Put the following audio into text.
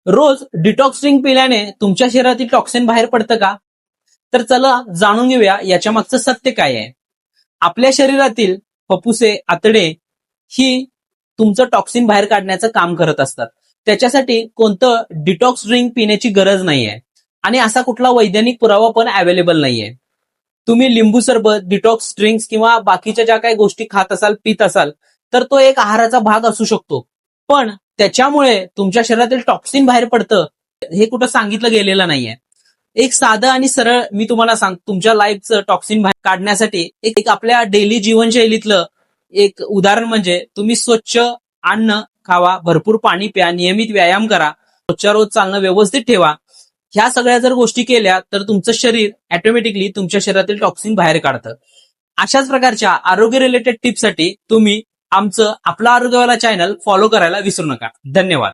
रोज detox drink पिल्याने तुमच्या शरीरातील टॉक्सिन बाहेर पडतं का? तर चला जाणून घेऊया याच्या मागचं सत्य काय आहे. आपल्या शरीरातील फुफ्फुसे, आतडे ही तुमचं टॉक्सिन बाहेर काढण्याचं काम करत असतात. त्याच्यासाठी कोणतं डिटॉक्स ड्रिंक पिण्याची गरज नाहीये आणि असा कुठला वैज्ञानिक पुरावा पण अवेलेबल नाहीये. तुम्ही लिंबू सरबत, डिटॉक्स ड्रिंक्स किंवा बाकीच्या ज्या काही गोष्टी खात असाल, पित असाल, तर तो एक आहाराचा भाग असू शकतो. पण त्याच्यामुळे तुमच्या शरीरातील टॉक्सिन बाहेर पडतं हे कुठं सांगितलं गेलेलं नाहीये. एक साधं आणि सरळ मी तुम्हाला तुमच्या लाईफचं टॉक्सिन बाहेर काढण्यासाठी एक आपल्या डेली जीवनशैलीतलं एक उदाहरण म्हणजे तुम्ही स्वच्छ अन्न खावा, भरपूर पाणी प्या, नियमित व्यायाम करा, रोजच्या रोज चालणं व्यवस्थित ठेवा. ह्या सगळ्या जर गोष्टी केल्या तर तुमचं शरीर ऑटोमॅटिकली तुमच्या शरीरातील टॉक्सिन बाहेर काढतं. अशाच प्रकारच्या आरोग्य रिलेटेड टिप्ससाठी तुम्ही आमचं आपलं आरोग्यवाला चॅनल फॉलो करायला विसरू नका. धन्यवाद.